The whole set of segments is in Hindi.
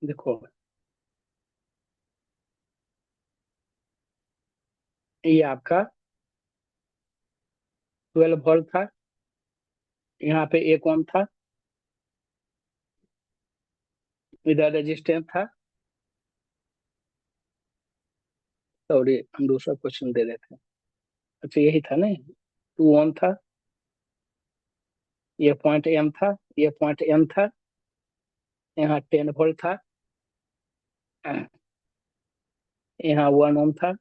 देखो, ये आपका 12 वोल्ट था। यहाँ पे 1 ओम था। इधर रेजिस्टेंस था। सॉरी, हम दूसरा क्वेश्चन दे रहे थे। अच्छा, यही था नहीं। 2 ओम था। ये पॉइंट एम था। ये पॉइंट एम था। यहाँ 10 वोल्ट था। यहाँ 1 ओम था।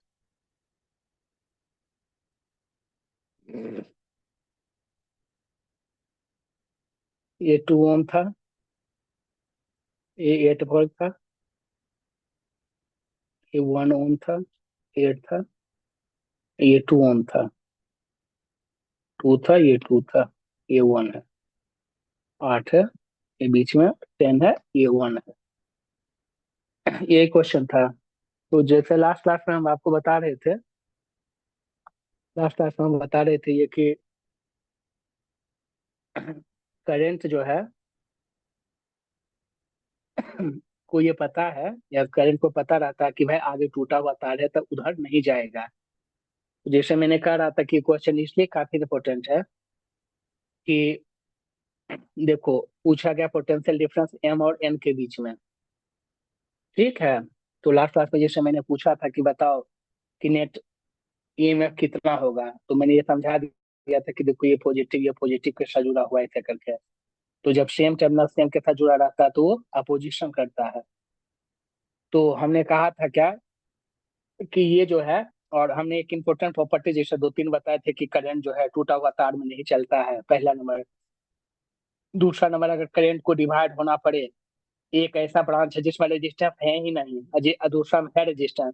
ये 2 ओम था। ये 8 वोल्ट था। ये 1 ओम था। 8 था। ये 2 ओम था। 2 था, ये 2 था। ये 1 है। 8 है। ये बीच में 10 है। ये 1 है। ये क्वेश्चन था। तो जैसे लास्ट क्लास में हम आपको बता रहे थे, लास्ट क्लास में हम बता रहे थे ये कि करंट जो है, को ये पता है या करंट को पता रहता है कि भाई आगे टूटा हुआ तार है तो उधर नहीं जाएगा। तो जैसे मैंने कह रहा था कि क्वेश्चन इसलिए काफी इंपॉर्टेंट है कि देखो, पूछा गया पोटेंशियल डिफरेंस एम और एन के बीच में। ठीक है। तो लास्ट क्लास में जैसे मैंने पूछा था कि बताओ कि नेट ईएमएफ कितना होगा, तो मैंने ये समझा दिया था कि देखो, ये पॉजिटिव के साथ जुड़ा हुआ है ऐसे करके। तो जब सेम टर्मिनल सेम के साथ जुड़ा रहता है तो वो अपोजिशन करता है। तो हमने कहा था क्या कि ये जो है, और हमने एक इम्पोर्टेंट प्रॉपर्टी जैसे 2-3 बताए थे कि करंट जो है टूटा हुआ तार में नहीं चलता है, पहला नंबर। दूसरा नंबर, अगर करंट को डिवाइड होना पड़े, एक ऐसा ब्रांच है जिसमें रेजिस्टेंस है ही नहीं, दूसरा में है रेजिस्टेंस,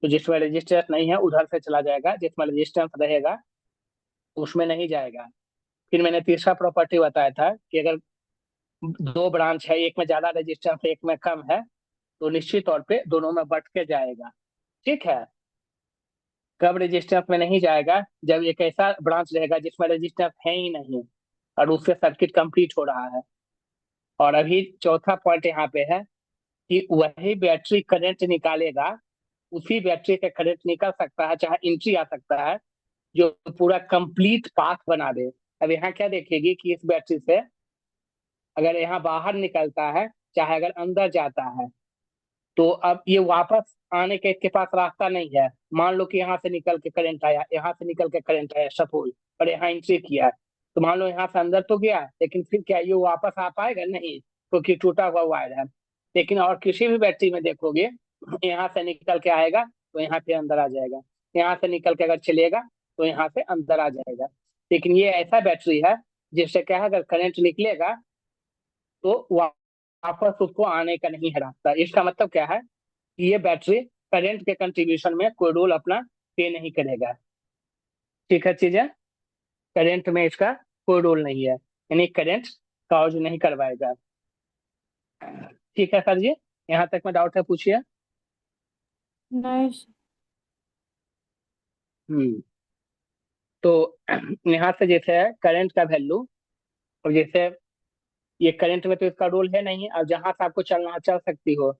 तो जिसमें रेजिस्टेंस नहीं है उधर से चला जाएगा, जिसमें रेजिस्टेंस रहेगा उसमें नहीं जाएगा। फिर मैंने तीसरा प्रॉपर्टी बताया था कि अगर दो ब्रांच है, एक में ज्यादा रेजिस्टेंस है एक में कम है, तो निश्चित तौर पे दोनों में बट के जाएगा। ठीक है। कब रेजिस्टेंस में नहीं जाएगा? जब एक ऐसा ब्रांच रहेगा जिसमें रेजिस्टेंस है ही नहीं और उससे सर्किट कंप्लीट हो रहा है। और अभी चौथा पॉइंट यहाँ पे है कि वही बैटरी करंट निकालेगा, उसी बैटरी से करंट निकल सकता है, चाहे एंट्री आ सकता है, जो पूरा कंप्लीट पाथ बना दे। अब यहाँ क्या देखेगी कि इस बैटरी से अगर यहाँ बाहर निकलता है, चाहे अगर अंदर जाता है, तो अब ये वापस आने के इसके पास रास्ता नहीं है। मान लो कि यहाँ से निकल के करंट आया, यहाँ से निकल के करंट आया सपोज, और यहाँ एंट्री किया, तो मान लो यहाँ से अंदर तो गया, लेकिन फिर क्या ये वापस आ पाएगा? नहीं, क्योंकि टूटा हुआ वायर है। लेकिन और किसी भी बैटरी में देखोगे, यहाँ से निकल के आएगा तो यहाँ पे अंदर आ जाएगा, यहाँ से निकल के अगर चलेगा तो यहाँ से अंदर आ जाएगा। लेकिन ये ऐसा बैटरी है जिससे क्या है, अगर करंट निकलेगा तो वापस उसको आने का नहीं है रास्ता। इसका मतलब क्या है कि ये बैटरी करंट के कंट्रीब्यूशन में कोई रोल अपना प्ले नहीं करेगा। ठीक है चीजें, करंट में इसका कोई रोल नहीं है, यानी करंट कॉज नहीं करवाएगा। ठीक है सर जी, यहाँ तक में डाउट है, पूछिए। नहीं। हम्म। तो यहाँ से जैसे है करंट का वैल्यू, और जैसे ये करंट में तो इसका रोल है नहीं, अब जहां से आपको चलना चल सकती हो।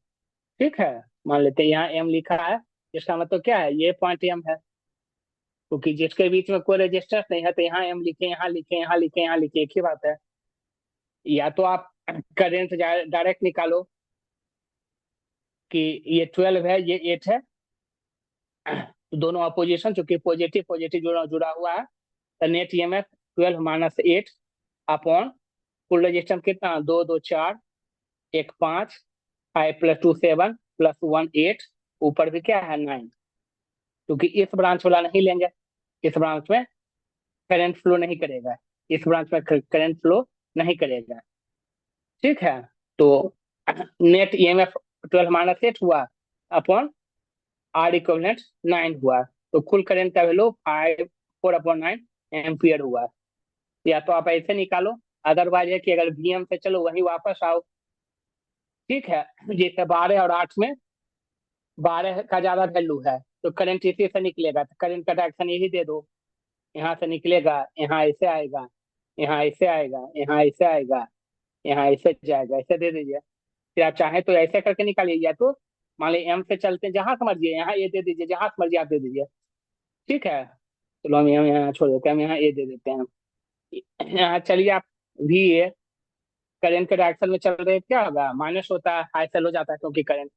ठीक है। मान लेते हैं यहाँ एम लिखा है, इसका मतलब क्या है, ये पॉइंट एम है, क्योंकि जिसके बीच में कोई रेजिस्टेंस नहीं है, तो यहाँ एम लिखे, यहाँ लिखे, यहाँ लिखे, यहाँ लिखे, एक ही बात है। या तो आप करंट डायरेक्ट निकालो कि ये 12 है, ये 8 है, तो दोनों अपोजिशन चूंकि पॉजिटिव पॉजिटिव जुड़ा जुड़ा हुआ है, तो नेट ईएमएफ 12 - 8 अपॉन कुल रेजिस्टेंस कितना, 2 2 4, एक 5, 5 + 2 7 +1 8, ऊपर भी क्या है 9, क्योंकि इस ब्रांच वाला नहीं लेंगे, इस ब्रांच में करंट फ्लो नहीं करेगा, इस ब्रांच में करंट फ्लो नहीं करेगा। ठीक है। तो नेट ईएमएफ 12 - 8 हुआ अपॉन आर इक्वलेंट 9 हुआ, तो कुल करंट का वैल्यू 4/9 एम्पियर हुआ। या तो आप ऐसे निकालो, अदरवाइज है कि अगर वीएम से चलो वहीं वापस आओ। ठीक है। जैसे 12 और 8 में 12 का ज्यादा वैल्यू है, तो करंट इसी से निकलेगा, तो करंट का डायरेक्शन यही दे दो, यहाँ से निकलेगा यहाँ ऐसे आएगा, यहाँ ऐसे आएगा, यहाँ ऐसे आएगा, यहाँ ऐसे जाएगा, ऐसे दे दीजिए। फिर आप चाहें तो ऐसे करके निकालिए, या तो मान लीजिए एम से चलते हैं, जहां समझिए यहाँ ए दे दीजिए, जहां समझिए आप दे दीजिए। ठीक है, चलो हम यहाँ छोड़ देते हैं, हम यहाँ ए दे देते हैं। यहाँ चलिए आप भी ए, करंट के डायरेक्शन में चल रहे हैं, क्या होगा, माइनस होता है, हाई सेल हो जाता है, क्योंकि करंट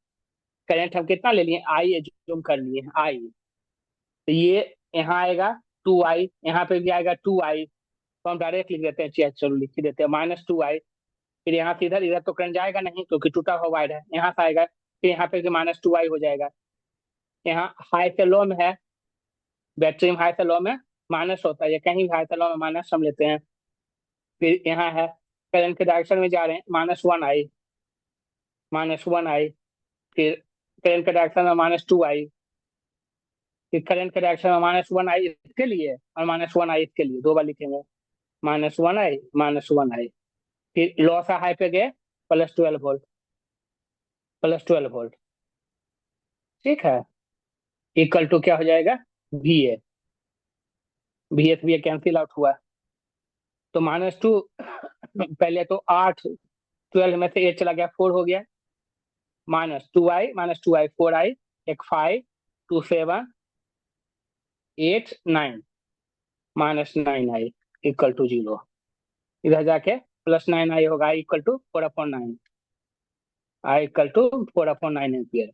करंट हम कितना ले लिए, आई जूम कर लिए आई। तो ये यहाँ आएगा 2 आई, यहाँ पे भी आएगा 2 आई। तो हम डायरेक्ट लिख देते हैं, चलो लिख ही देते हैं, -2 आई। फिर यहाँ से इधर इधर तो करंट जाएगा नहीं, क्योंकि टूटा हुआ वायर है, यहाँ से आएगा, फिर यहाँ पे -2 आई हो जाएगा। यहाँ हाई से लो में है, बैटरी में हाई से लो में माइनस होता है, या कहीं भी हाई से लो में माइनस हम लेते हैं। फिर यहाँ है, करंट के डायरेक्शन में जा रहे हैं, -1 आई, -1 आई। फिर करंट के डायरेक्शन में -2 आई, फिर करंट के डायरेक्शन में -1 आई इसके लिए, और -1 आई इसके लिए, दो बार लिखेंगे, -1 आई, -1 आई। फिर लॉस हाई पे गए, +12 वोल्ट, +12 वोल्ट। ठीक है, इक्वल टू क्या हो जाएगा, VA, VA से VA कैंसिल आउट हुआ। तो -2, पहले तो 8, 12 में से 8 चला गया, 4 हो गया, -2 आई, -2 आई, 4 आई, एक 5, 2 7, 8 9, -9 आई इक्वल टू 0। इधर जाके +9 आई होगा, equal to 4/9, I equal to 4/9 ampere,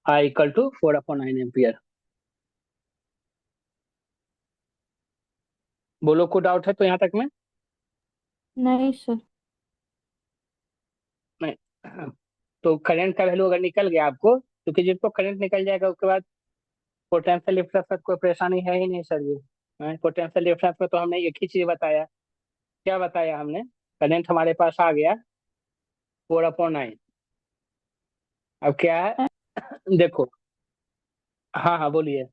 I equal to 4/9 ampere. बोलो, को डाउट है तो यहाँ तक में? नहीं सर। नहीं। तो करंट का वैल्यू अगर निकल गया आपको, क्योंकि जिसको करंट निकल जाएगा उसके बाद पोटेंशियल डिफरेंस में कोई परेशानी है ही नहीं सर जी। पोटेंशियल डिफरेंस में तो हमने एक ही चीज बताया, क्या बताया हमने, करंट हमारे पास आ गया 4/9। अब क्या है, देखो, हाँ हाँ बोलिए।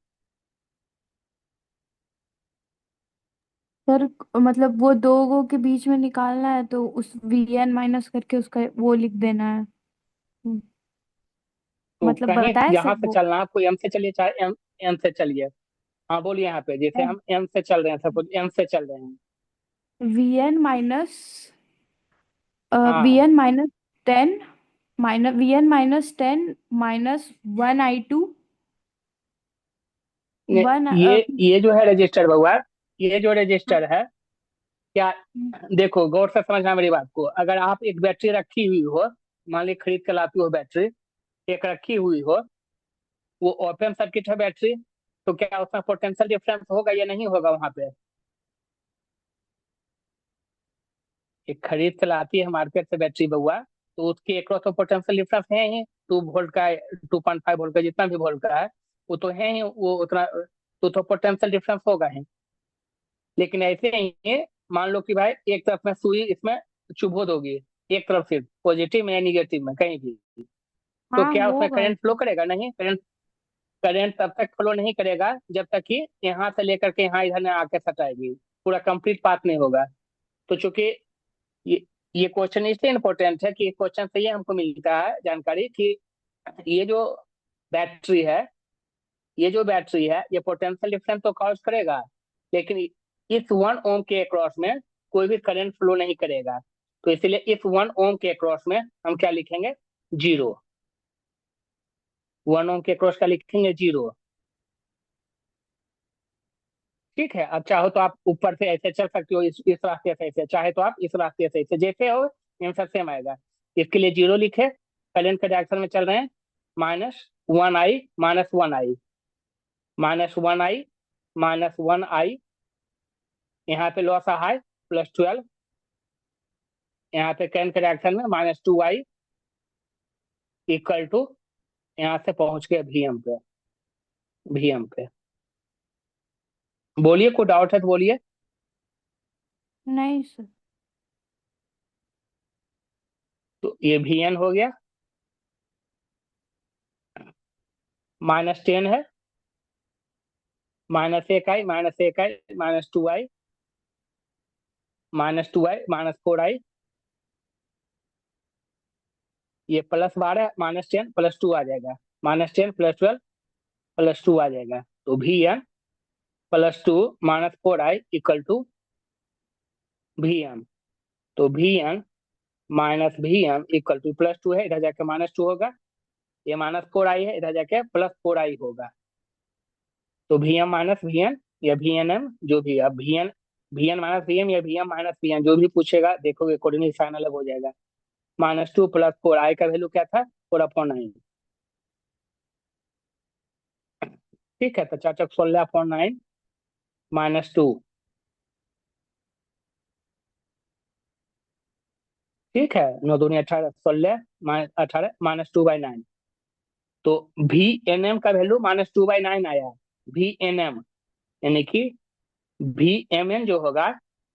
सर मतलब वो दो गो के बीच में निकालना है, तो उस VN माइनस करके उसका वो लिख देना है। हम्म, तो मतलब कहीं बताए सर यहाँ से वो। चलना, आपको एम से चलिए चाहे एम एम से चलिए। हाँ बोलिए, यहाँ पे जैसे हम एम से चल रहे हैं, सपोज एम से चल रहे हैं। VN माइनस वी हाँ, N minus 10, VN-10 -1I2 one. ये जो है रजिस्टर बउआ, ये जो रजिस्टर है, क्या, देखो गौर से समझना मेरी बात को। अगर आप एक बैटरी रखी हुई हो, मान ली खरीद के लाती हो बैटरी, एक रखी हुई हो, वो ओपन सर्किट है बैटरी, तो क्या उसमें पोटेंशियल डिफरेंस होगा या नहीं होगा वहां पे? एक खरीद के लाती है मार्केट से बैटरी बउआ, तो उसके एक तो पोटेंशियल डिफरेंस है ही, 2 वोल्ट का, 2.5 वोल्ट का, जितना भी वोल्ट का है, वो तो है ही, वो उतना तो पोटेंशियल डिफरेंस होगा ही। लेकिन ऐसे ही है, मान लो कि भाई एक तरफ में सुई इसमें चुभो दोगी, एक तरफ से पॉजिटिव में या निगेटिव में कहीं भी, तो हाँ क्या उसमें होगा। करंट फ्लो करेगा? नहीं, करंट करंट तब तक फ्लो नहीं करेगा जब तक कि यहाँ से लेकर के यहाँ इधर ना आके सटाएगी, पूरा कंप्लीट पाथ नहीं होगा। तो चूंकि ये ये क्वेश्चन इसलिए इम्पोर्टेंट है कि क्वेश्चन से ये हमको मिलता है जानकारी कि ये जो बैटरी है, ये जो बैटरी है, ये पोटेंशियल डिफरेंस तो कॉज करेगा, लेकिन इस 1 ओम के अक्रॉस में कोई भी करंट फ्लो नहीं करेगा। तो इसलिए इस 1 ओम के अक्रॉस में हम क्या लिखेंगे, 0। 1 ओम के अक्रॉस का लिखेंगे 0। ठीक है, अब चाहो तो आप ऊपर से ऐसे चल सकते हो, इस रास्ते से ऐसे, चाहे तो आप इस रास्ते से ऐसे, जैसे हो आंसर सेम आएगा। इसके लिए 0 लिखे, करंट के डायरेक्शन में चल रहे हैं, -1 आई, -1 आई, -1 आई, -1 आई। यहाँ पे लॉस हाई, +12। यहाँ पे करंट के डायरेक्शन में -2 आई इक्वल टू, यहाँ से पहुंच गए VM पे, VM पे। बोलिए, कोई डाउट है तो बोलिए। नहीं सर। तो ये VN हो गया, -10 है, -1 आई, -1 आई, -2 आई, -2 आई, -4 आई, ये +12, -10 +2 आ जाएगा, -10 +12 +2 आ जाएगा। तो VN +2 -4 I equal to Vn, तो Vn minus Vm equal to +2 है, इधर जाके -2 होगा, ये -4i है, इधर जाके +4i होगा। तो Vm माइनस Vn या Vnm जो भी, अब Vn माइनस Vm या Vm माइनस Vn जो भी पूछेगा, देखोगे अकॉर्डिंगली साइन अलग हो जाएगा। -2 +4, आई का वैल्यू क्या था, 4/9। ठीक है, तो 4×16/9 -2। ठीक है, 9 दूनी 18, 16 -18 -2/9। तो Vnm का वैल्यू -2/9 आया। Vnm यानी कि Vmn जो होगा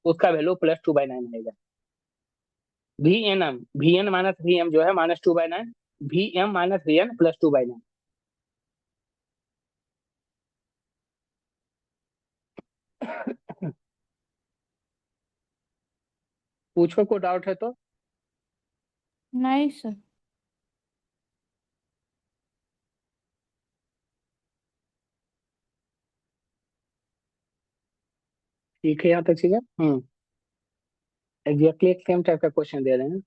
उसका वैल्यू +2/9 आएगा। Vn माइनस Vm जो है -2/9, Vm माइनस Vn +2/9। पूछो, को डाउट है तो। नहीं सर। ठीक है, यहाँ तक चीजें एग्जैक्टली एक सेम टाइप का क्वेश्चन दे रहे हैं।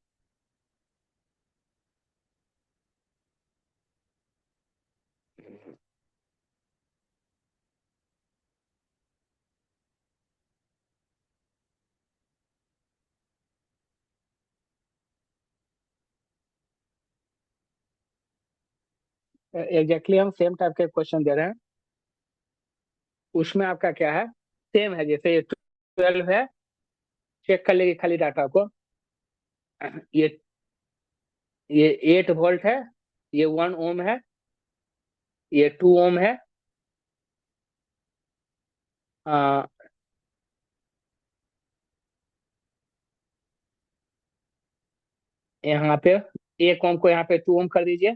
एग्जैक्टली हम सेम टाइप के क्वेश्चन दे रहे हैं। उसमें आपका क्या है, सेम है, जैसे ये 12 है, चेक कर लेगी खाली डाटा को। ये ये 8 वोल्ट है, ये 1 ओम है, ये 2 ओम है। आ, यहाँ पे 1 ओम को यहाँ पे 2 ओम कर दीजिए।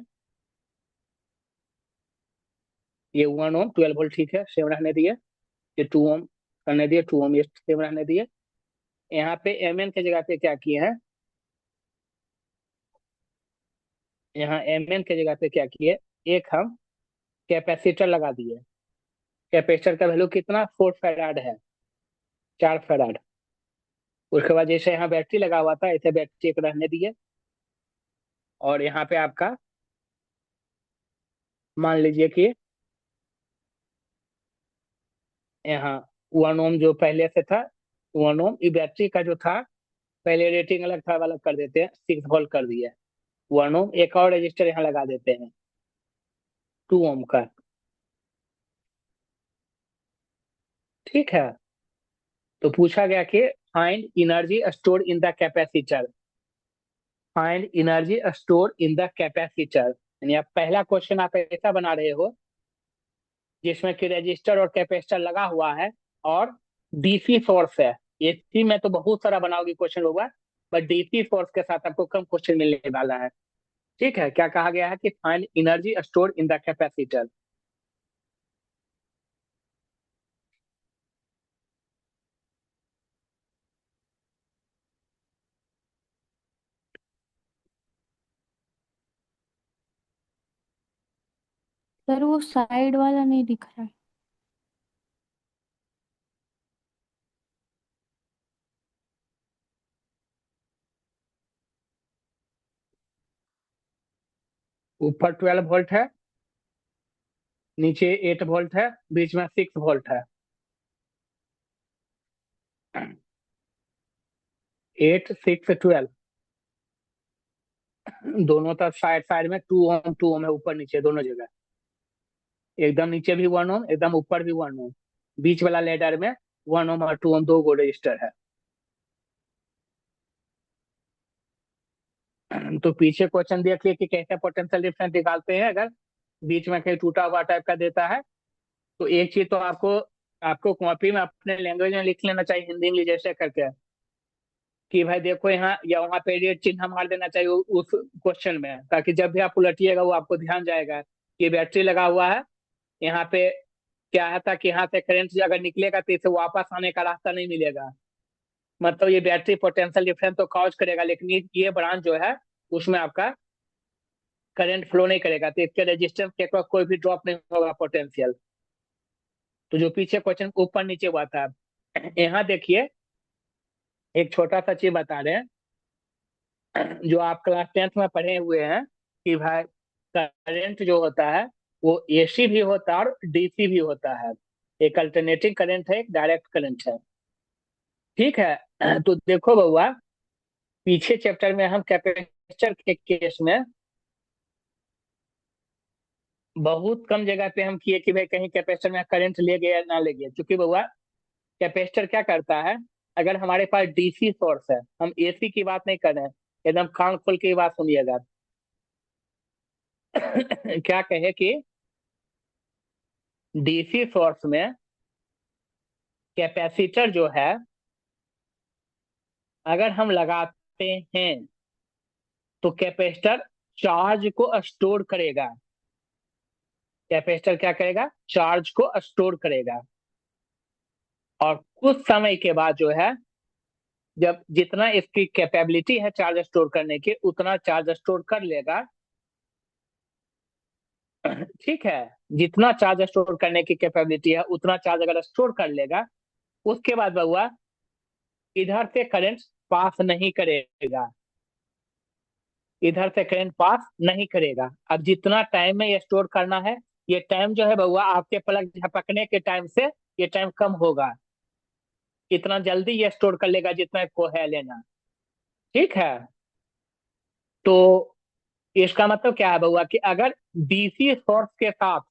ये 1 ओम 12 वोल्ट, ठीक है, सेम रहने दिए। ये 2 ओम करने दिए, 2 ओम ये सेम रहने दिए। यहाँ पे एम एन की जगह पे क्या किए हैं, यहाँ एम एन की जगह पे क्या किए, एक हम कैपेसिटर लगा दिए। कैपेसिटर का वैल्यू कितना, 4 फैराड है, 4 फैराड। उसके बाद जैसे यहाँ बैटरी लगा हुआ था, ऐसे बैटरी एक रहने दिए। और यहाँ पे आपका मान लीजिए कि यहाँ 1 ओम जो पहले से था, 1 ओम, ये बैटरी का जो था पहले रेटिंग अलग था, अब अलग कर देते हैं, 6 वोल्ट कर दिया। 1 ओम, एक और रजिस्टर यहाँ लगा देते हैं 2 ओम का। ठीक है, तो पूछा गया कि find energy store in the capacitor, find energy store in the capacitor. यानी आप पहला क्वेश्चन आप ऐसा बना रहे हो जिसमें कि रजिस्टर और कैपेसिटर लगा हुआ है और डीसी सोर्स है। एसी में तो बहुत सारा बनाओगे क्वेश्चन होगा, बट डीसी सोर्स के साथ आपको कम क्वेश्चन मिलने वाला है। ठीक है, क्या कहा गया है कि find energy store in the capacitor. Sir वो साइड वाला नहीं दिख रहा है। ऊपर 12 वोल्ट है, नीचे 8 वोल्ट है, बीच में 6 वोल्ट है। 8 6 12, दोनों तरफ साइड साइड में 2 ओम 2 ओम है, ऊपर नीचे दोनों जगह। एकदम नीचे भी 1 ओम, एकदम ऊपर भी 1 ओम। बीच वाला लेडर में 1 ओम और 2 ओम दो गो रजिस्टर है। तो पीछे क्वेश्चन देखिए कि कैसे पोटेंशियल डिफरेंस निकालते हैं, अगर बीच में कहीं टूटा हुआ टाइप का देता है। तो एक चीज तो आपको आपको कॉपी में अपने लैंग्वेज में लिख लेना चाहिए, हिंदी इंग्लिश जैसे करके, कि भाई देखो यहाँ या वहाँ पे रेड चिन्ह मार देना चाहिए उस क्वेश्चन में, ताकि जब भी आप उलटिएगा वो आपको ध्यान जाएगा कि बैटरी लगा हुआ है। यहाँ पे क्या है था कि यहाँ से करंट अगर निकलेगा तो इसे वापस आने का रास्ता नहीं मिलेगा। मतलब ये बैटरी पोटेंशियल डिफरेंस तो कॉज करेगा, लेकिन ये ब्रांच जो है उसमें आपका करंट फ्लो नहीं करेगा, तो इसके रेजिस्टेंस के क्रॉस कोई भी ड्रॉप नहीं होगा पोटेंशियल। तो जो पीछे क्वेश्चन ऊपर नीचे हुआ था, यहाँ देखिए एक छोटा सा चीज बता रहे हैं, जो आप क्लास 10th में पढ़े हुए हैं कि भाई करंट जो होता है वो एसी भी होता है और डीसी भी होता है। एक अल्टरनेटिंग करंट है, एक डायरेक्ट करंट है। ठीक है। तो देखो बउआ, पीछे चैप्टर में हम कैपेसिटर के केस में बहुत कम जगह पे हम किए कि भाई कहीं कैपेसिटर में करंट ले गया या ना ले गया, क्योंकि बउआ कैपेसिटर क्या करता है, अगर हमारे पास डीसी सोर्स है, हम एसी की बात नहीं कर रहे हैं, एकदम कान खोल के बात सुनिएगा। क्या कहे कि डीसी सोर्स में कैपेसिटर जो है अगर हम लगाते हैं तो कैपेसिटर चार्ज को स्टोर करेगा। कैपेसिटर क्या करेगा, चार्ज को स्टोर करेगा। और कुछ समय के बाद जो है, जब जितना इसकी कैपेबिलिटी है चार्ज स्टोर करने की उतना चार्ज स्टोर कर लेगा। ठीक है, जितना चार्ज स्टोर करने की कैपेबिलिटी है उतना चार्ज अगर स्टोर कर लेगा, उसके बाद बउआ इधर से करंट पास नहीं करेगा। इधर से करंट पास नहीं करेगा। अब जितना टाइम में ये स्टोर करना है, ये टाइम जो है बउआ आपके प्लग झपकने के टाइम से ये टाइम कम होगा। इतना जल्दी ये स्टोर कर लेगा जितना को है लेना। ठीक है। तो इसका मतलब क्या है बउआ कि डीसी सोर्स के साथ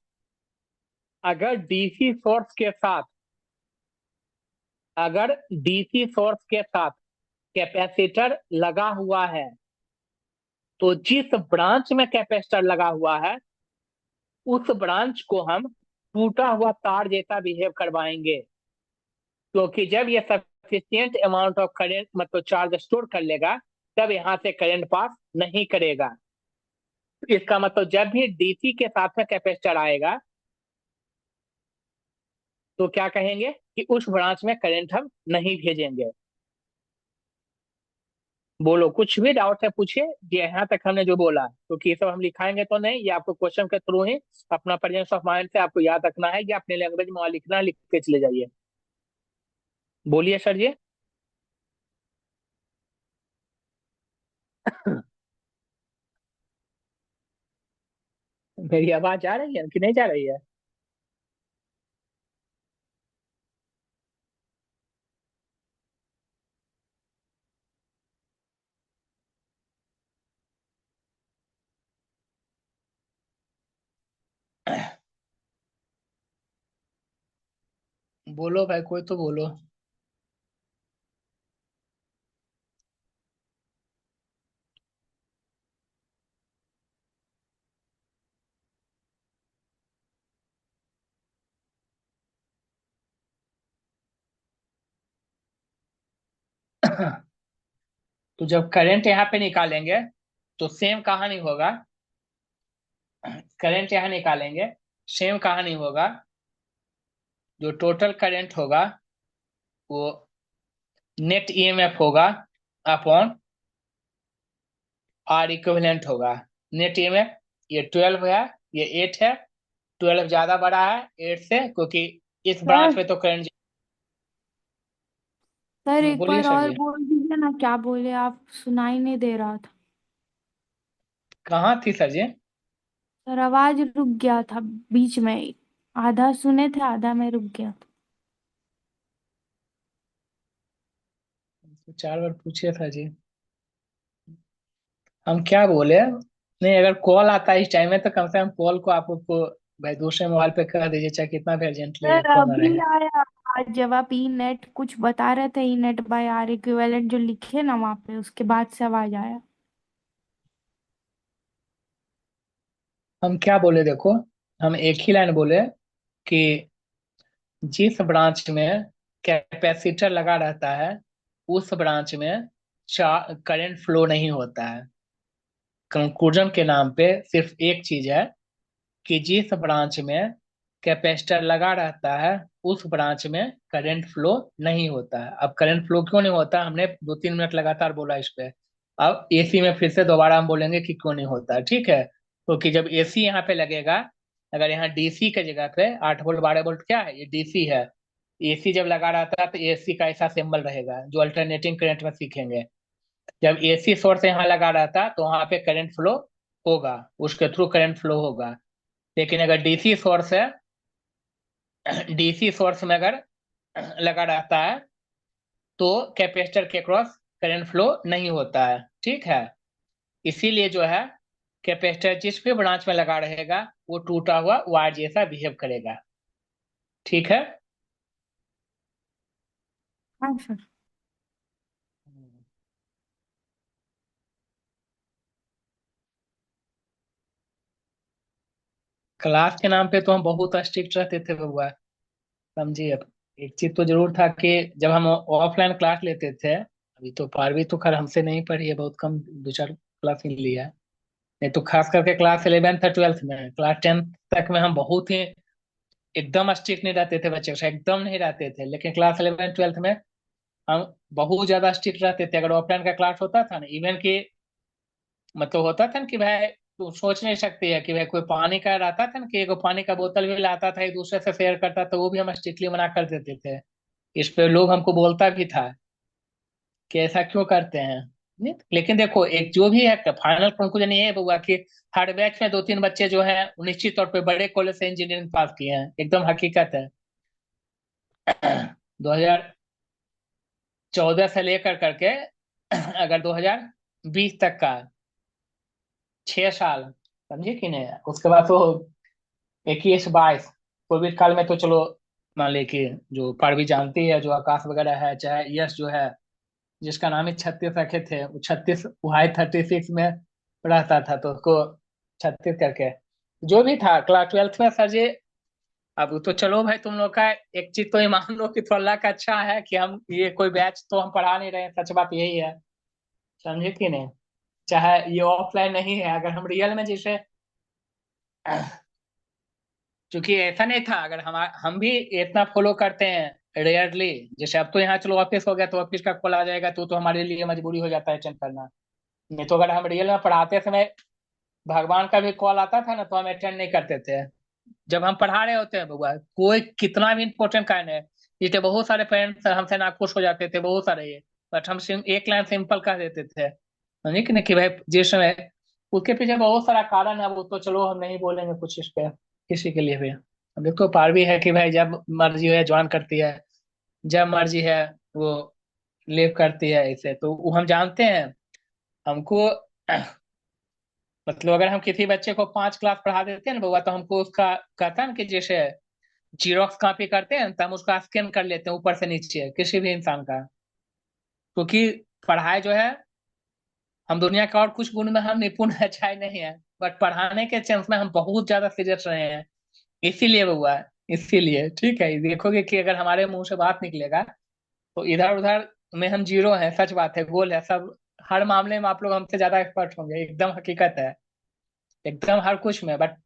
अगर डीसी सोर्स के साथ अगर डीसी सोर्स के साथ कैपेसिटर लगा हुआ है, तो जिस ब्रांच में कैपेसिटर लगा हुआ है उस ब्रांच को हम टूटा हुआ तार जैसा बिहेव करवाएंगे। क्योंकि जब ये सफिशियंट अमाउंट ऑफ करंट मतलब चार्ज स्टोर कर लेगा, तब यहाँ से करंट पास नहीं करेगा। इसका मतलब जब भी डीसी के साथ में कैपेसिटर आएगा तो क्या कहेंगे कि उस ब्रांच में करंट हम नहीं भेजेंगे। बोलो, कुछ भी डाउट है पूछिए। ये यहाँ तक हमने जो बोला, क्योंकि ये सब हम लिखाएंगे तो नहीं, ये आपको क्वेश्चन के थ्रू ही अपना प्रेजेंस ऑफ माइंड से आपको याद रखना है, या अपने लैंग्वेज में वहाँ लिखना है, लिख के चले जाइए। बोलिए सर जी। मेरी आवाज जा रही है कि नहीं जा रही है? बोलो भाई, कोई तो बोलो। तो जब करंट यहाँ पे निकालेंगे तो सेम कहानी होगा। करंट यहाँ निकालेंगे, सेम कहानी होगा। जो टोटल करंट होगा वो नेट ईएमएफ होगा अपॉन आर इक्विवेलेंट होगा। नेट ईएमएफ ये 12 है, ये 8 है। 12 ज्यादा बड़ा है 8 से, क्योंकि इस ब्रांच सर में तो करंट। सर एक बोलिए बार सर और जी। बोल दीजिए ना, क्या बोले आप, सुनाई नहीं दे रहा था। कहाँ थी सर जी? सर आवाज रुक गया था बीच में ही। आधा सुने थे, आधा में रुक गया था। तो 4 बार पूछिए था जी। हम क्या बोले? नहीं, अगर कॉल आता है इस टाइम में तो कम से कम कॉल को आपको भाई दूसरे मोबाइल पे कर दीजिए, चाहे कितना भी अर्जेंटली सर क्यों ना अभी रहे। आया आज जवाब। ई नेट कुछ बता रहे थे, E net bye are equivalent जो लिखे ना वहाँ पे, उसके बाद से आवाज आया। हम क्या बोले देखो, हम एक ही लाइन बोले कि जिस ब्रांच में कैपेसिटर लगा रहता है उस ब्रांच में करंट फ्लो नहीं होता है। कंक्लूजन के नाम पे सिर्फ एक चीज है कि जिस ब्रांच में कैपेसिटर लगा रहता है उस ब्रांच में करंट फ्लो नहीं होता है। अब करंट फ्लो क्यों नहीं होता, हमने 2-3 मिनट लगातार बोला इस पे। अब एसी में फिर से दोबारा हम बोलेंगे कि क्यों नहीं होता है। ठीक है, क्योंकि जब एसी यहाँ पे लगेगा, अगर यहाँ डीसी के जगह पे 8 वोल्ट 12 वोल्ट क्या है, ये डीसी है। एसी जब लगा रहता है तो एसी का ऐसा सिंबल रहेगा जो अल्टरनेटिंग करंट में सीखेंगे। जब एसी सोर्स यहाँ लगा रहता तो वहां पे करंट फ्लो होगा, उसके थ्रू करंट फ्लो होगा। लेकिन अगर डीसी सोर्स है, डीसी सोर्स में अगर लगा रहता है तो कैपेसिटर के क्रॉस करंट फ्लो नहीं होता है, ठीक है। इसीलिए जो है कैपेसिटर जिस भी ब्रांच में लगा रहेगा वो टूटा हुआ वायर जैसा बिहेव करेगा, ठीक है। हाँ सर। क्लास के नाम पे तो हम बहुत स्ट्रिक्ट रहते थे बउआ, समझिए। अब एक चीज तो जरूर था कि जब हम ऑफलाइन क्लास लेते थे, अभी तो 12वीं तो खैर हमसे नहीं पढ़ी है, बहुत कम दो चार क्लास ही लिया है। नहीं तो खास करके क्लास 11th और 12th में, क्लास 10th तक में हम बहुत ही एकदम स्ट्रिक्ट नहीं रहते थे बच्चे के साथ, एकदम नहीं रहते थे। लेकिन क्लास 11th 12th में हम बहुत ज्यादा स्ट्रिक्ट रहते थे। अगर ऑफलाइन का क्लास होता था ना, इवन कि मतलब होता था ना कि भाई तू सोच नहीं सकती है कि भाई कोई पानी का रहता था ना कि एगो पानी का बोतल भी लाता था एक दूसरे से शेयर करता था, वो भी हम स्ट्रिक्टली मना कर देते थे। इस पे लोग हमको बोलता भी था कि ऐसा क्यों करते हैं। नहीं, लेकिन देखो एक जो भी है फाइनल कंक्लूजन ये है बउआ कि हर बैच में 2 3 बच्चे जो हैं वो निश्चित तौर पे बड़े कॉलेज से इंजीनियरिंग पास किए हैं, एकदम हकीकत है। 2014 से लेकर करके अगर 2020 तक का 6 साल, समझे कि नहीं। उसके बाद तो 21 22 कोविड काल में तो चलो मान ले कि जो पारवी जानती है, जो आकाश वगैरह है, चाहे यश जो है जिसका नाम ही 36 रखे थे, वो 36 वाई 36 में रहता था तो उसको 36 करके जो भी था क्लास 12th में सर जी। अब तो चलो भाई तुम लोग का एक चीज तो ये मान लो कि थोड़ा लक अच्छा है कि हम ये कोई बैच तो हम पढ़ा नहीं रहे हैं, सच बात यही है, समझे कि नहीं। चाहे ये ऑफलाइन नहीं है, अगर हम रियल में जैसे, क्योंकि ऐसा नहीं था, अगर हम भी इतना फॉलो करते हैं रेयरली। जैसे अब तो यहाँ चलो ऑफिस हो गया तो ऑफिस का कॉल आ जाएगा तो हमारे लिए मजबूरी हो जाता है अटेंड करना। नहीं तो अगर हम रियल में पढ़ाते समय भगवान का भी कॉल आता था ना तो हम अटेंड नहीं करते थे। जब हम पढ़ा रहे होते हैं बउआ, कोई कितना भी इंपॉर्टेंट काम है, जैसे बहुत सारे पेरेंट्स हमसे नाखुश हो जाते थे बहुत सारे ये, बट हम एक लाइन सिंपल कह देते थे, नहीं कि नहीं कि भाई जिस समय उसके पीछे बहुत सारा कारण है, वो तो चलो हम नहीं बोलेंगे कुछ इस पे किसी के लिए भी। अब देखो पार भी है कि भाई जब मर्जी है ज्वाइन करती है, जब मर्जी है वो लीव करती है, ऐसे तो वो हम जानते हैं। हमको मतलब अगर हम किसी बच्चे को 5 क्लास पढ़ा देते हैं ना बउआ, तो हमको उसका कहता है ना कि जैसे जीरोक्स कॉपी करते हैं तो हम उसका स्कैन कर लेते हैं ऊपर से नीचे किसी भी इंसान का। क्योंकि पढ़ाई जो है, हम दुनिया का और कुछ गुण में हम निपुण है चाहे नहीं है, बट पढ़ाने के चांस में हम बहुत ज्यादा सीरियस रहे हैं। इसीलिए हुआ है, इसीलिए ठीक है। देखोगे कि अगर हमारे मुंह से बात निकलेगा तो इधर उधर में हम जीरो हैं, सच बात है, गोल है सब। हर मामले में आप लोग हमसे ज्यादा एक्सपर्ट होंगे, एकदम हकीकत है, एकदम हर कुछ में। बट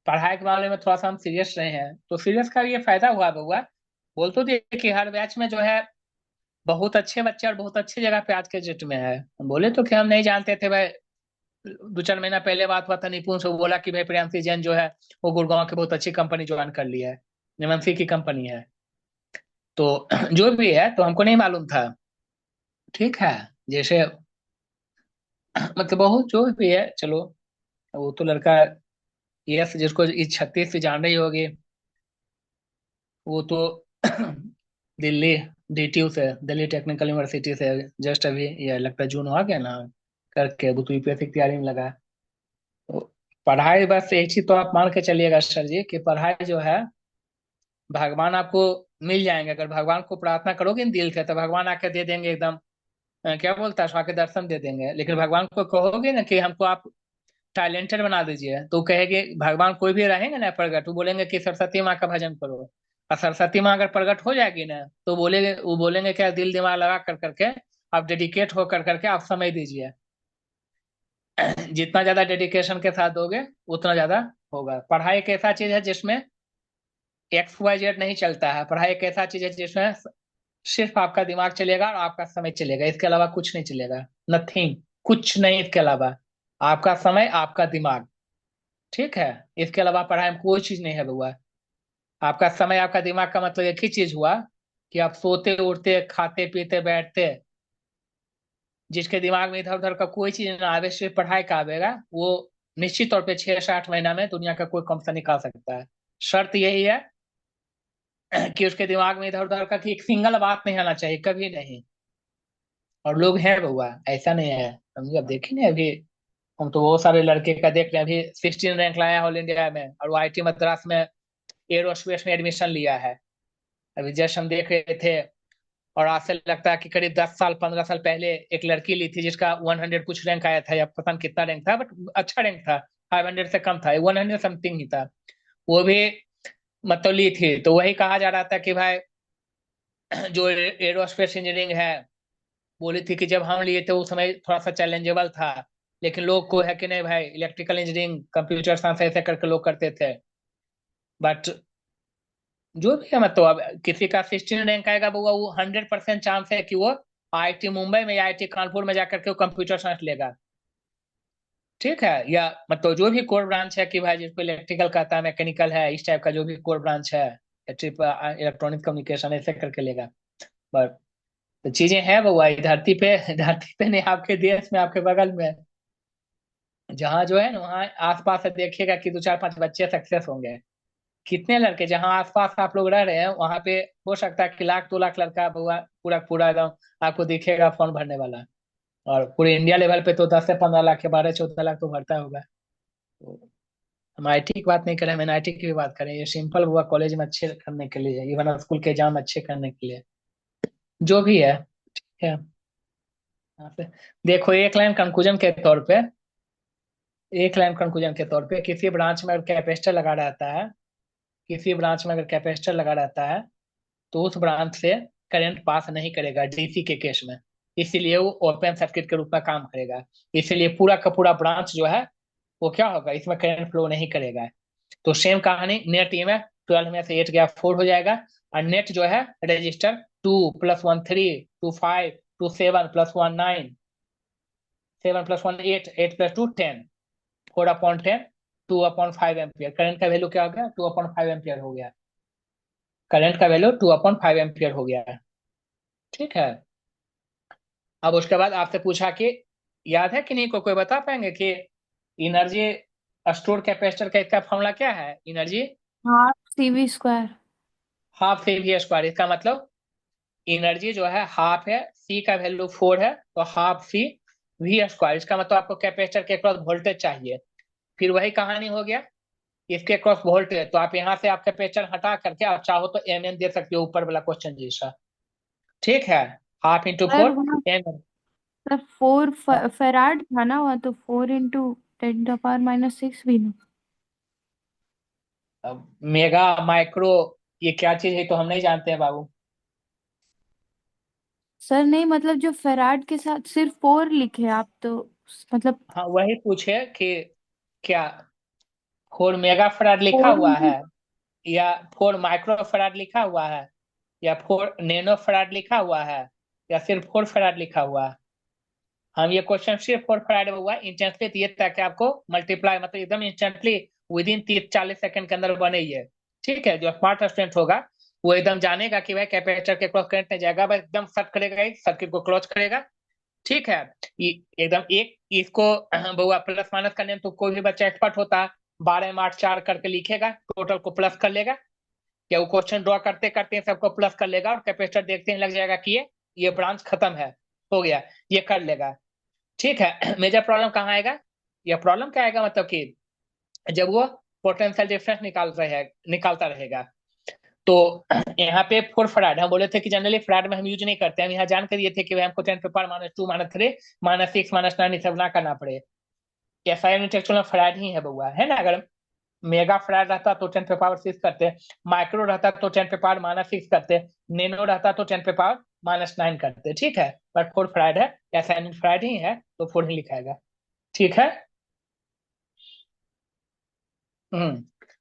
पढ़ाई के मामले में थोड़ा सा हम सीरियस रहे हैं, तो सीरियस का ये फायदा हुआ हुआ। बोल तो दिए कि हर बैच में जो है बहुत अच्छे बच्चे और बहुत अच्छी जगह पे आज के डेट में है। हम बोले तो कि हम नहीं जानते थे भाई, 2 4 महीना पहले बात हुआ था निपुण से, वो बोला कि भाई प्रियांशी जैन जो है वो गुड़गांव की बहुत अच्छी कंपनी ज्वाइन कर लिया है, एमएनसी की कंपनी है। तो जो भी है तो हमको नहीं मालूम था, ठीक है। जैसे मतलब बहुत जो भी है चलो, वो तो लड़का यस जिसको इस 36 से जान रही होगी, वो तो दिल्ली डीटीयू से, दिल्ली टेक्निकल यूनिवर्सिटी से जस्ट अभी ये लगता है जून आ गया ना करके वो तो यूपीएससी की तैयारी में लगा है। तो पढ़ाई बस एक चीज तो आप मान के चलिएगा सर जी कि पढ़ाई जो है भगवान आपको मिल जाएंगे। अगर भगवान को प्रार्थना करोगे ना दिल से तो भगवान आके दे देंगे एकदम, क्या बोलता है, आके दर्शन दे देंगे। लेकिन भगवान को कहोगे ना कि हमको आप टैलेंटेड बना दीजिए तो कहेंगे भगवान, कोई भी रहेंगे ना प्रगट, वो बोलेंगे कि सरस्वती माँ का भजन करो। और सरस्वती माँ अगर प्रगट हो जाएगी ना तो बोलेंगे, वो बोलेंगे क्या दिल दिमाग लगा कर करके आप डेडिकेट हो कर करके आप समय दीजिए। जितना ज्यादा डेडिकेशन के साथ दोगे उतना ज्यादा होगा। पढ़ाई एक ऐसा चीज है जिसमें XYZ नहीं चलता है। पढ़ाई एक ऐसा चीज है जिसमें सिर्फ आपका दिमाग चलेगा और आपका समय चलेगा, इसके अलावा कुछ नहीं चलेगा, नथिंग, कुछ नहीं इसके अलावा। आपका समय, आपका दिमाग, ठीक है। इसके अलावा पढ़ाई में कोई चीज नहीं है बउआ। आपका समय, आपका दिमाग का मतलब एक ही चीज हुआ कि आप सोते उठते खाते पीते बैठते, जिसके दिमाग में इधर उधर का कोई चीज ना आवे, सिर्फ पढ़ाई का आवेगा, वो निश्चित तौर पे 6 से 8 महीना में दुनिया का कोई कंपनी निकाल सकता है। शर्त यही है कि उसके दिमाग में इधर उधर का कि एक सिंगल बात नहीं आना चाहिए, कभी नहीं। और लोग हैं बउआ, ऐसा नहीं है। समझे? अब देखी नहीं अभी, हम तो बहुत सारे लड़के का देख रहे हैं, अभी 16 रैंक लाया ऑल इंडिया में, और वो आईटी मद्रास में एरोस्पेस में एडमिशन लिया है। अभी जस्ट हम देख रहे थे। और आज से लगता है कि करीब 10 साल 15 साल पहले एक लड़की ली थी जिसका 100 कुछ रैंक आया था, या पता नहीं कितना रैंक था, बट अच्छा रैंक था। 500 से कम था, 100 समथिंग ही था। वो भी मतलब ली थी, तो वही कहा जा रहा था कि भाई जो एरोस्पेस इंजीनियरिंग है, बोली थी कि जब हम लिए थे उस समय थोड़ा सा चैलेंजेबल था, लेकिन लोग को है कि नहीं भाई, इलेक्ट्रिकल इंजीनियरिंग कंप्यूटर साइंस ऐसे करके लोग करते थे। बट जो भी है, मतलब अब किसी का 16 रैंक आएगा वो 100% चांस है कि वो आईआईटी मुंबई में या आईआईटी कानपुर में जाकर के वो कंप्यूटर साइंस लेगा। ठीक है, या मतलब जो भी कोर ब्रांच है कि भाई जिसको इलेक्ट्रिकल कहता है, मैकेनिकल है, इस टाइप का जो भी कोर ब्रांच है, इलेक्ट्रॉनिक कम्युनिकेशन ऐसे करके लेगा। बट तो चीजें हैं वो धरती पे धरती पे नहीं, आपके देश में, आपके बगल में, जहाँ जो है ना वहाँ आसपास से देखिएगा कि 2 4 5 बच्चे सक्सेस होंगे। कितने लड़के जहाँ आसपास आप लोग रह रहे हैं वहां पे हो सकता है कि 1 लाख 2 लाख लड़का बुआ पूरा पूरा एकदम आपको दिखेगा फॉर्म भरने वाला। और पूरे इंडिया लेवल पे तो 10 से 15 लाख या 12 14 लाख तो भरता होगा। तो हम आईटी की बात नहीं करें, हम एनआईटी की भी बात करें, ये सिंपल हुआ कॉलेज में अच्छे करने के लिए, इवन स्कूल के एग्जाम अच्छे करने के लिए, जो भी है। ठीक है, यहाँ पे देखो, एक लाइन कंक्लूजन के तौर पे किसी ब्रांच में अगर कैपेसिटर लगा रहता है, किसी ब्रांच में अगर कैपेसिटर लगा रहता है, तो उस ब्रांच से करंट पास नहीं करेगा डीसी के केस में। इसीलिए वो ओपन सर्किट के रूप में काम करेगा। इसीलिए पूरा का पूरा ब्रांच जो है वो क्या होगा, इसमें करंट फ्लो नहीं करेगा। तो सेम कहानी नेट ये में 12 में से 8 गया 4 हो जाएगा। और नेट जो है रजिस्टर 2 + 1 3 2 5 2 7 + 1 9, 7 + 1 8, 8 + 2 10, 4/10, 2/5 एम्पियर। करंट का वैल्यू क्या हो गया, 2/5 एम्पियर हो गया। करंट का वैल्यू 2/5 एम्पियर हो गया है। ठीक है। अब उसके बाद आपसे पूछा कि याद है कि नहीं, कोई बता पाएंगे कि एनर्जी स्टोर कैपेसिटर का इसका फॉर्मूला क्या है, energy half CV²। Half C V square. इसका मतलब एनर्जी जो है हाफ है, सी का वैल्यू 4 है, तो हाफ सी वी स्क्वायर। इसका मतलब आपको कैपेसिटर के क्रॉस वोल्टेज चाहिए। फिर वही कहानी हो गया, इसके क्रॉस वोल्टेज, तो आप यहाँ से आप कैपेसिटर हटा करके आप चाहो तो एम एन दे सकते हो, ऊपर वाला क्वेश्चन जैसा। ठीक है, हाफ इंटू सर फोर वहाँ एम। सर 4 फेराड था ना वहाँ, तो 4 × 10⁻⁻6 भी ना। मेगा माइक्रो ये क्या चीज है तो हम नहीं जानते हैं बाबू। सर नहीं, मतलब जो फेराड के साथ सिर्फ 4 लिखे आप तो, मतलब हाँ, वही पूछे कि क्या 4 मेगा फराड लिखा फोर हुआ इंटू है, या 4 माइक्रो फराड लिखा हुआ है, या 4 नैनो फराड लिखा हुआ है, या सिर्फ 4 फराड लिखा हुआ है। हम ये क्वेश्चन सिर्फ 4 फराड में हुआ इंस्टेंटली दिए ताकि आपको मल्टीप्लाई मतलब एकदम इंस्टेंटली विद इन 30 40 सेकंड के अंदर बने ये। ठीक है, जो स्मार्ट स्टूडेंट होगा वो एकदम जानेगा कि भाई कैपेसिटर के क्रॉस करंट नहीं जाएगा, बस एकदम सर्ट करेगा, सर्किट को क्लोज करेगा। ठीक है, एकदम एक इसको बहुआ प्लस माइनस करने में तो कोई भी बच्चा एक्सपर्ट होता है, 12 में 8 4 करके लिखेगा, टोटल को प्लस कर लेगा, या वो क्वेश्चन ड्रॉ करते करते सबको प्लस कर लेगा, और कैपेसिटर देखते ही लग जाएगा कि ये ब्रांच खत्म है, हो गया, ये कर लेगा। ठीक है। मेजर प्रॉब्लम कहाँ आएगा, या प्रॉब्लम क्या आएगा, मतलब कि जब वो पोटेंशियल डिफरेंस निकालता रहेगा। तो यहाँ पे 4 फराड हम बोले थे कि जनरली फराड में हम यूज नहीं करते, हम यहाँ जान कर दिए थे कि भाई हमको 10⁻², -3, -6, -9 सब ना करना पड़े। एसआई यूनिट एक्चुअल में फराड ही है बउआ, है ना। अगर मेगा फराड रहता तो 10⁻6 करते, माइक्रो रहता तो 10⁻⁻6 करते, नैनो रहता तो 10⁻⁻9 करते। ठीक है, बट 4 फराड है, एसआई यूनिट फराड ही है, तो 4 ही लिखाएगा। ठीक है।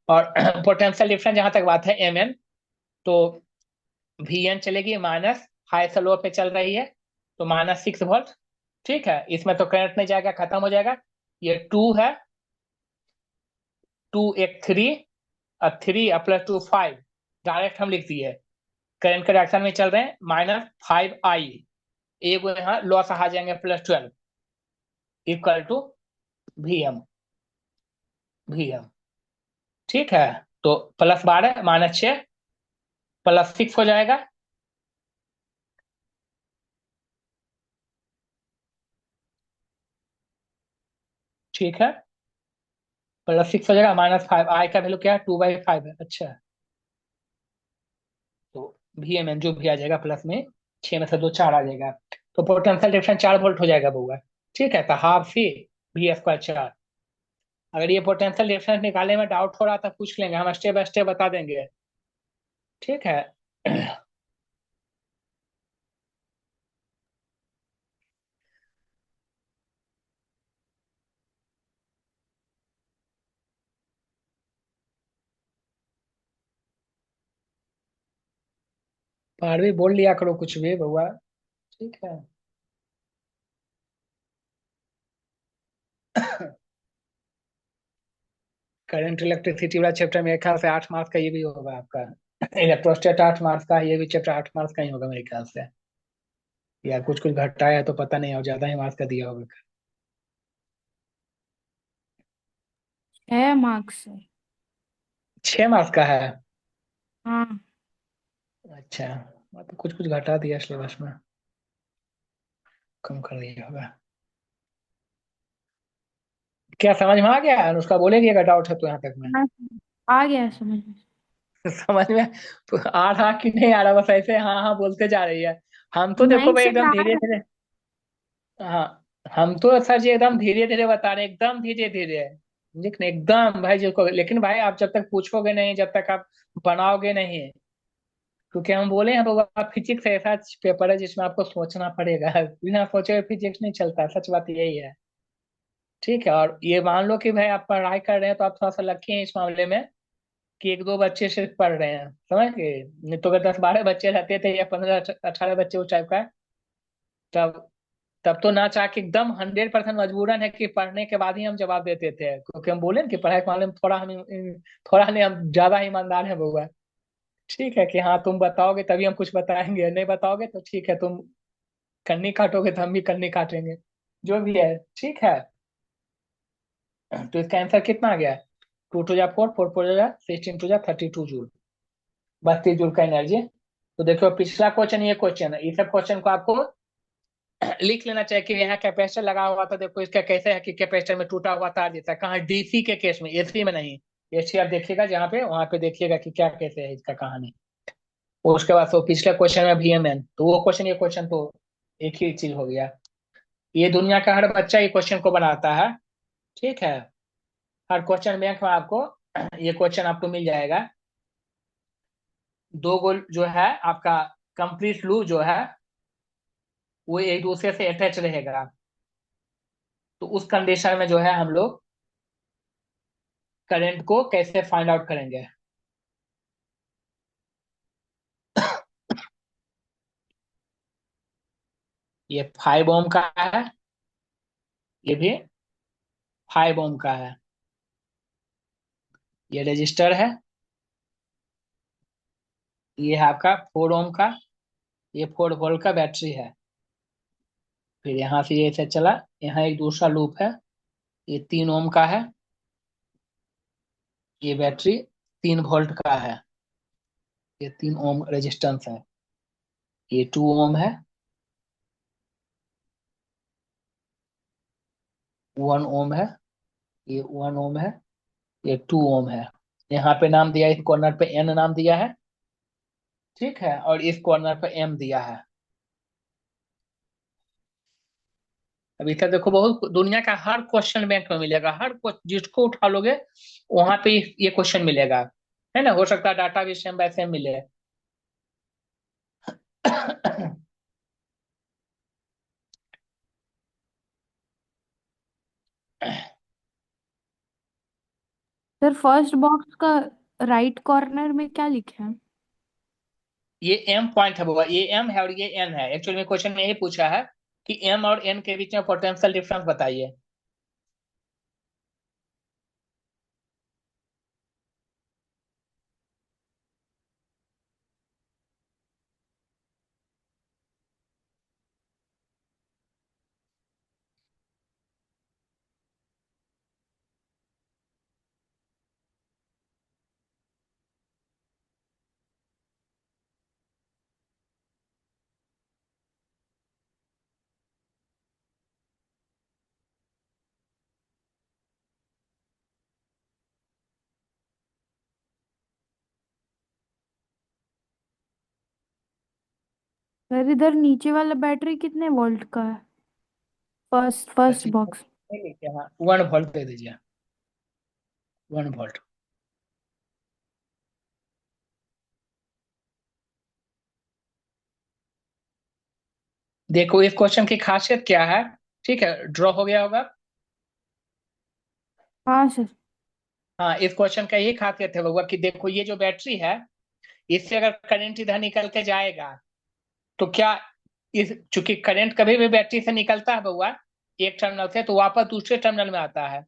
और पोटेंशियल डिफरेंस जहां तक बात है एम एन, तो वी एन चलेगी माइनस, हाई से लो पे चल रही है, तो -6 वोल्ट। ठीक है, इसमें तो करंट नहीं जाएगा, खत्म हो जाएगा। ये 2 है, 2 एक 3, और 3 + 2 5, डायरेक्ट हम लिख दिए, करंट के डायरेक्शन में चल रहे हैं, -5i, एक यहाँ लॉस आ जाएंगे +12, इक्वल टू वी एम। ठीक है, तो +12 -6 +6 हो जाएगा। ठीक है, +6 हो जाएगा, -5, आई का वैल्यू क्या है, 2/5 है। अच्छा, तो वी एम जो भी आ जाएगा प्लस में, 6 में से 2 4 आ जाएगा, तो पोटेंशियल डिफरेंस 4 वोल्ट हो जाएगा बउआ। ठीक है, तो ½ C V² 4। अगर ये पोटेंशियल डिफरेंस निकालने में डाउट हो रहा था पूछ लेंगे, हम स्टेप बाय स्टेप बता देंगे। ठीक है। पारवी बोल लिया करो कुछ भी बउआ। ठीक है। करंट इलेक्ट्रिसिटी वाला चैप्टर मेरे ख्याल से 8 मार्क्स का ये भी होगा आपका। इलेक्ट्रोस्टेट 8 मार्क्स का, ये भी चैप्टर 8 मार्क्स का ही होगा मेरे ख्याल से, या कुछ कुछ घटा है तो पता नहीं, और ज्यादा ही मार्क्स का दिया होगा। 6 मार्क्स है। 6 मार्क्स का है। हाँ। अच्छा, तो कुछ कुछ घटा दिया सिलेबस में, कम कर दिया होगा। क्या समझ में आ गया अनुष्का? बोलेगी अगर डाउट है तो यहाँ तक में। हाँ, आ गया है समझ में। समझ में तो आ रहा कि नहीं आ रहा, बस ऐसे हाँ हाँ बोलते जा रही है। हम तो देखो नहीं भाई सर, एकदम आ धीरे रहा धीरे। हाँ, हम तो सर जी एकदम धीरे धीरे बता रहे हैं, एकदम धीरे धीरे। लेकिन एकदम भाई जी को, लेकिन भाई आप जब तक पूछोगे नहीं, जब तक आप बनाओगे नहीं, क्योंकि हम बोले हैं तो फिजिक्स ऐसा पेपर है जिसमें आपको सोचना पड़ेगा, बिना सोचे फिजिक्स नहीं चलता, सच बात यही है। ठीक है, और ये मान लो कि भाई आप पढ़ाई कर रहे हैं तो आप थोड़ा सा लकी हैं इस मामले में, कि 1 2 बच्चे सिर्फ पढ़ रहे हैं, समझ गए। नहीं तो अगर 10 12 बच्चे रहते थे, या 15 18 बच्चे उस टाइप का, तब तब तो ना चाह के एकदम 100% मजबूरन है कि पढ़ने के बाद ही हम जवाब देते थे, क्योंकि हम बोले ना कि पढ़ाई के मामले में थोड़ा नहीं, हम ज्यादा ईमानदार हैं बउआ। ठीक है, कि हाँ तुम बताओगे तभी हम कुछ बताएंगे, नहीं बताओगे तो ठीक है, तुम कन्नी काटोगे तो हम भी कन्नी काटेंगे, जो भी है। ठीक है, तो इसका आंसर कितना आ गया? 2 2 जा 4, 4 4 जा 16 2 जा 32 जूल, 32 जूल का एनर्जी। तो देखो पिछला क्वेश्चन, ये क्वेश्चन है, इस क्वेश्चन को आपको लिख लेना चाहिए कि यहाँ कैपेसिटर लगा हुआ था, देखो इसका कैसे है कि कैपेसिटर में टूटा हुआ तार जैसा, कहाँ डीसी के केस में, एसी में नहीं। एसी आप देखिएगा जहाँ पे, वहां पे देखिएगा कि क्या कैसे है इसका कहानी। उसके बाद तो पिछले क्वेश्चन में VMN, तो वो क्वेश्चन ये क्वेश्चन तो एक ही चीज हो गया। ये दुनिया का हर बच्चा ये क्वेश्चन को बनाता है। ठीक है, हर क्वेश्चन बैंक में आपको ये क्वेश्चन आपको मिल जाएगा। दो गोल जो है आपका, कंप्लीट लूप जो है वो एक दूसरे से अटैच रहेगा, तो उस कंडीशन में जो है हम लोग करंट को कैसे फाइंड आउट करेंगे। ये 5 ओम का है, ये भी 5 ओम का है। ये रजिस्टर है, ये है आपका 4 ओम का, ये 4 वोल्ट का बैटरी है। फिर यहाँ से ये से चला, यहाँ एक दूसरा लूप है, ये 3 ओम का है, ये बैटरी 3 वोल्ट का है, ये 3 ओम रेजिस्टेंस है, ये 2 ओम है, 1 ओम है, ये 1 ओम है, ये 2 ओम है। यहाँ पे नाम दिया, इस कॉर्नर पे N नाम दिया है। ठीक है, और इस कॉर्नर पे M दिया है। अभी तक देखो बहुत, दुनिया का हर क्वेश्चन बैंक में मिलेगा, हर जिसको उठा लोगे वहां पे ये क्वेश्चन मिलेगा, है ना। हो सकता है डाटा भी सेम बाय सेम मिले। सर फर्स्ट बॉक्स का राइट कॉर्नर में क्या लिखा है? ये M पॉइंट है बाबा, ये M है और ये N है। एक्चुअली में क्वेश्चन में यही पूछा है कि M और N के बीच में पोटेंशियल डिफरेंस बताइए। सर इधर नीचे वाला बैटरी कितने वोल्ट का है? फर्स्ट अच्छा, बॉक्स। नहीं लीजिए, हाँ 1 वोल्ट दे दीजिए, 1 वोल्ट। देखो इस क्वेश्चन की खासियत क्या है, ठीक है, ड्रॉ हो गया होगा। हाँ सर। हाँ, इस क्वेश्चन का यही खासियत है बउआ कि देखो ये जो बैटरी है, इससे अगर करंट इधर निकल के जाएगा तो क्या, इस चूंकि करंट कभी भी बैटरी से निकलता है बउआ एक टर्मिनल से तो वापस दूसरे टर्मिनल में आता है।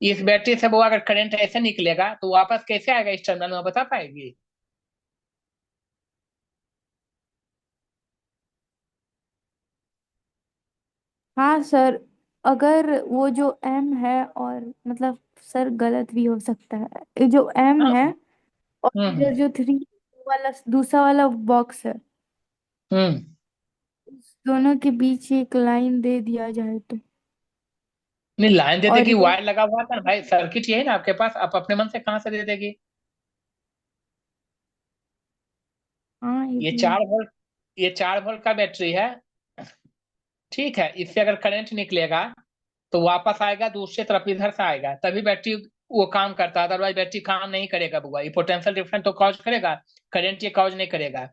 इस बैटरी से बउआ अगर करंट ऐसे निकलेगा तो वापस कैसे आएगा इस टर्मिनल में, बता पाएगी? हाँ सर, अगर वो जो एम है, और मतलब सर गलत भी हो सकता है, ये जो एम हाँ। है और हम्म। इधर जो थ्री वाला दूसरा वाला बॉक्स है, हम्म। उस दोनों के बीच एक लाइन दे दिया जाए तो। नहीं, लाइन दे और देगी, ये, वायर लगा हुआ था ना भाई, सर्किट ये है ना आपके पास, आप अपने मन से कहाँ से दे देगी? हाँ ये ये भी है। 4 वोल्ट, ये 4 वोल्ट का बैटरी है, ठीक है, इससे अगर करंट निकलेगा तो वापस आएगा दूसरी तरफ, इधर से आएगा तभी बैटरी वो काम करता है, अदरवाइज बैटरी काम नहीं करेगा बुआ, ये पोटेंशियल डिफरेंस तो कॉज करेगा, करंट ये कॉज नहीं करेगा।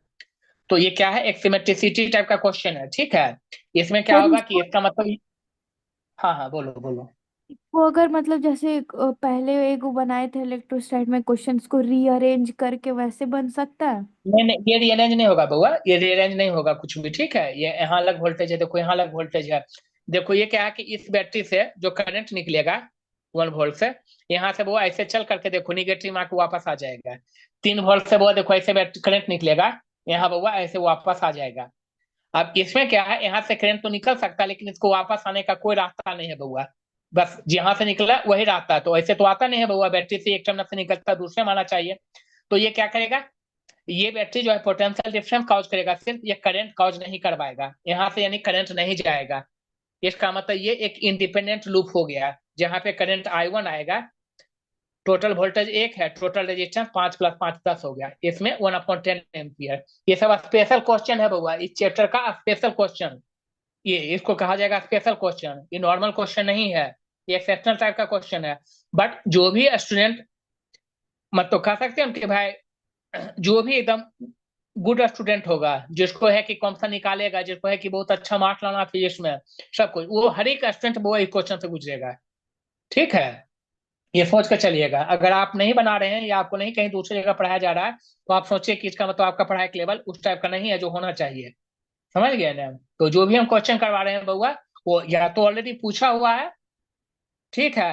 तो ये क्या है, एक सिमेट्रिसिटी टाइप का क्वेश्चन है, ठीक है। इसमें क्या सर होगा कि इसको, इसका मतलब, हाँ हाँ बोलो बोलो। वो अगर मतलब जैसे पहले एक वो बनाए थे इलेक्ट्रोस्टैट में क्वेश्चंस को रीअरेंज करके, वैसे बन सकता है? नहीं नहीं, ये रीअरेंज नहीं होगा बउआ, ये रीअरेंज नहीं होगा कुछ भी, ठीक है। ये यहाँ अलग वोल्टेज है, देखो यहाँ अलग वोल्टेज है। देखो ये क्या है कि इस बैटरी से जो करंट निकलेगा 1 वोल्ट से, यहाँ से वो ऐसे चल करके देखो निगेटिव मार्क वापस आ जाएगा। 3 वोल्ट से वो देखो ऐसे बैटरी करंट निकलेगा, यहाँ बउआ ऐसे वापस आ जाएगा। अब इसमें क्या है, यहाँ से करंट तो निकल सकता है लेकिन इसको वापस आने का कोई रास्ता नहीं है बउआ, बस जहां से निकला वही रास्ता है, तो ऐसे तो आता नहीं है बउआ, बैटरी से एक टर्मिनल से निकलता दूसरे में आना चाहिए। तो ये क्या करेगा, ये बैटरी जो है पोटेंशियल डिफरेंस कॉज करेगा, सिर्फ ये करंट कॉज नहीं करवाएगा यहाँ से, यानी करंट नहीं जाएगा। इसका मतलब ये एक इंडिपेंडेंट लूप हो गया जहां पे करंट I1 आएगा, टोटल वोल्टेज 1 है, टोटल रेजिस्टेंस 5 + 5 10 हो गया, इसमें 1/10 एम्पियर। ये सब स्पेशल क्वेश्चन है बउआ, इस चैप्टर का स्पेशल क्वेश्चन, ये इसको कहा जाएगा स्पेशल क्वेश्चन, ये नॉर्मल क्वेश्चन नहीं है, ये एक्सेप्शनल टाइप का क्वेश्चन है। बट जो भी स्टूडेंट, मत तो कह सकते हैं कि भाई जो भी एकदम गुड स्टूडेंट होगा, जिसको है कि कौन सा निकालेगा, जिसको है कि बहुत अच्छा मार्क्स लाना फिजिक्स में, सब कुछ वो हर एक स्टूडेंट वो एक क्वेश्चन से गुजरेगा, ठीक है। ये सोच कर चलिएगा, अगर आप नहीं बना रहे हैं या आपको नहीं कहीं दूसरी जगह पढ़ाया जा रहा है तो आप सोचिए कि इसका मतलब आपका पढ़ाई का लेवल उस टाइप का नहीं है जो होना चाहिए। समझ गए ना? तो जो भी हम क्वेश्चन करवा रहे हैं बउआ, वो या तो ऑलरेडी पूछा हुआ है, ठीक है।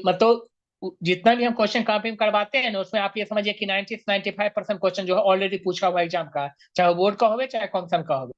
मतलब जितना भी हम क्वेश्चन कॉपी करवाते हैं ना, उसमें आप ये समझिए कि 90 से 95% क्वेश्चन जो है ऑलरेडी पूछा हुआ एग्जाम का, चाहे बोर्ड का हो चाहे कॉन्सन का हो।